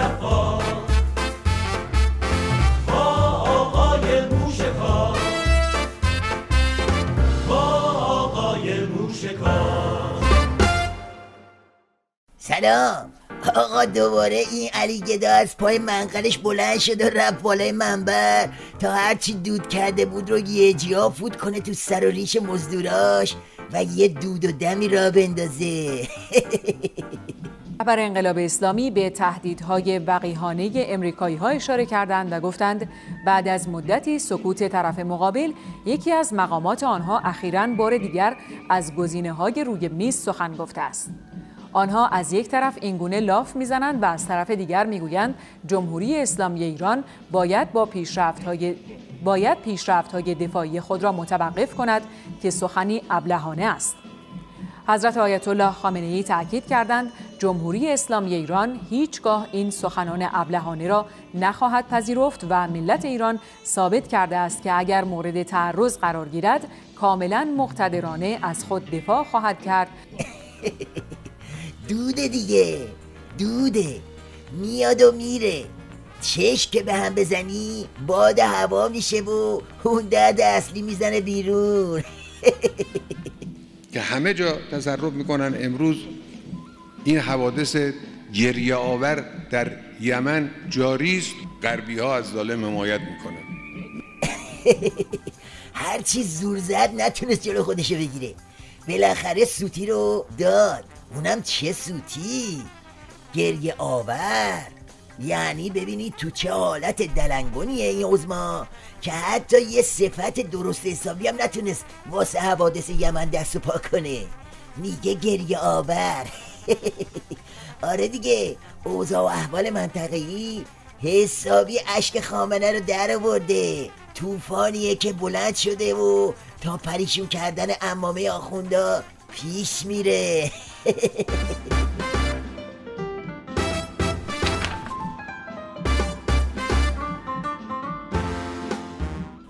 صفا با آقای موشکار، با آقای موشکار. سلام آقا، دوباره این علی گدا از پای منقلش بلند شد و رفت بالای منبر تا هرچی دود کرده بود رو یه جا فوت کنه تو سر و ریش مزدوراش و یه دود و دمی را بندازه. رهبر انقلاب اسلامی به تهدیدهای وقیحانه امریکایی‌ها اشاره کردند و گفتند بعد از مدتی سکوت طرف مقابل، یکی از مقامات آنها اخیراً بار دیگر از گزینه‌های روی میز سخن گفته است. آنها از یک طرف اینگونه لاف میزنند و از طرف دیگر میگویند جمهوری اسلامی ایران باید پیشرفت‌های دفاعی خود را متوقف کند که سخنی ابلهانه است. حضرت آیت الله خامنه‌ای تاکید کردند جمهوری اسلامی ایران هیچگاه این سخنان ابلهانه را نخواهد پذیرفت و ملت ایران ثابت کرده است که اگر مورد تعرض قرار گیرد کاملا مقتدرانه از خود دفاع خواهد کرد. دوده دیگه، دوده میاد و میره، چشم که به هم بزنی باد هوا میشه و اون درد اصلی میزنه بیرون. که همه جا تصرف میکنن. امروز این حوادث گریه آور در یمن جاری است، غربی ها از ظالم حمایت میکنن. هرچی زور زد نتونست جلو خودشو بگیره، بالاخره سوتی رو داد. اونم چه سوتی؟ گریه آور. یعنی ببینید تو چه حالت دلنگونیه این عظما که حتی یه صفت درست حسابی هم نتونست واسه حوادث یمن دست و پا کنه. میگه گریه آور. آره دیگه، اوضاع و احوال منطقه‌ای حسابی اشک خامنه رو در آورده. طوفانیه که بلند شده و تا پریشون کردن عمامه آخوندا پیش میره.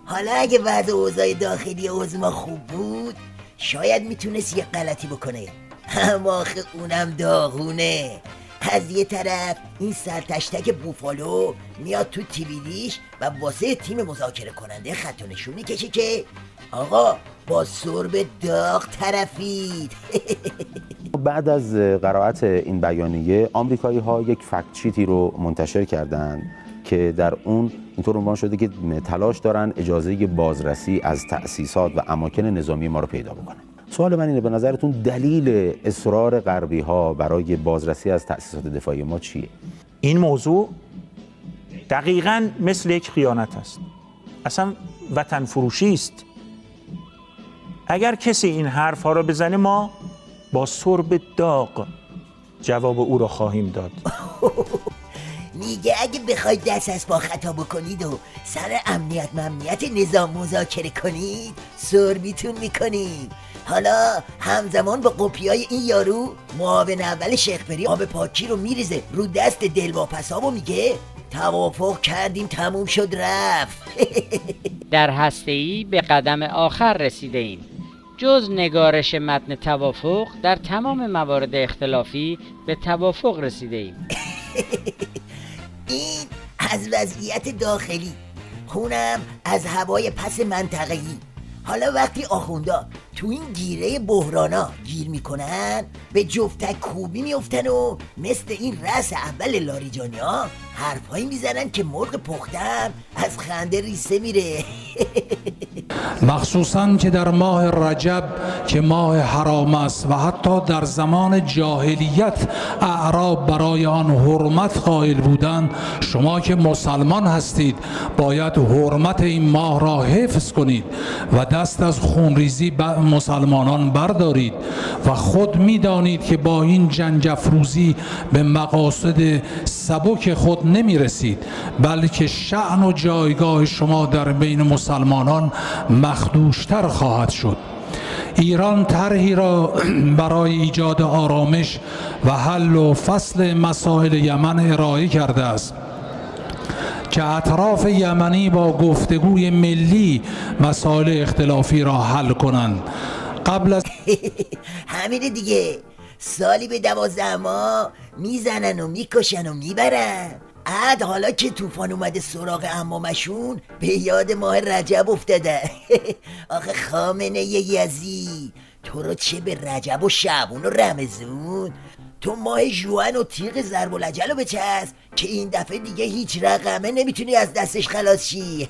حالا اگه وضع اوضاع داخلی عظما خوب بود شاید میتونست یه غلطی بکنه، اما آخه اونم داغونه. از یه طرف این سرتشتک بوفالو میاد تو تیویلیش و واسه تیم مذاکره کننده خط و نشون میکشه که آقا با سرب داغ طرفید. بعد از قرائت این بیانیه آمریکایی ها یک فکت شیتی رو منتشر کردند که در اون اینطور عنوان شده که تلاش دارن اجازه بازرسی از تأسیسات و اماکن نظامی ما رو پیدا بکنن. سوال من اینه، به نظرتون دلیل اصرار غربی ها برای بازرسی از تأسیسات دفاعی ما چیه؟ این موضوع دقیقاً مثل یک خیانت است، اصلا وطن فروشی است. اگر کسی این حرف ها را بزنه ما با سرب داغ جواب او را خواهیم داد. میگه اگه بخواید دست از پا خطا بکنید و سر امنیت نظام مذاکره کنید سربیتون میکنید. حالا همزمان با قپیای این یارو معاون اول شیخپری آب پاکی رو میریزه رو دست دلواپسا و میگه توافق کردیم تموم شد رفت. در هسته‌ای به قدم آخر رسیده ایم. جز نگارش متن توافق در تمام موارد اختلافی به توافق رسیده ایم. این از وضعیت داخلی، اونم از هوای پس منطقه‌ای. حالا وقتی آخوندا تو این گیره بحرانا گیر میکنن به جفتک کوبی میفتن و مثل این رأس اول لاریجانی ها حرفایی میزنن که مرغ پختم از خنده ریسه میره. مخصوصاً که در ماه رجب که ماه حرام است و حتی در زمان جاهلیت اعراب برای آن حرمت قائل بودند، شما که مسلمان هستید باید حرمت این ماه را حفظ کنید و دست از خونریزی مسلمانان بردارید و خود میدانید که با این جنگ افروزی به مقاصد سبک خود نمی رسید، بلکه شأن و جایگاه شما در بین مسلمانان مخدوشتر خواهد شد. ایران طرحی را برای ایجاد آرامش و حل و فصل مسائل یمن ارائه کرده است که اطراف یمنی با گفتگوی ملی مسائل اختلافی را حل کنند. قبل از همین دیگه، سالی به 12 ماه میزنن و میکشن و میبرن. عد حالا که طوفان اومده سراغ عمامشون به یاد ماه رجب افتاده. آخه خامنه یزید، تو رو چه به رجب و شعبون و رمضون؟ تو ماه جوان و تیغ ضرب العجل رو بچسب که این دفعه دیگه هیچ رقمه نمیتونی از دستش خلاص شی.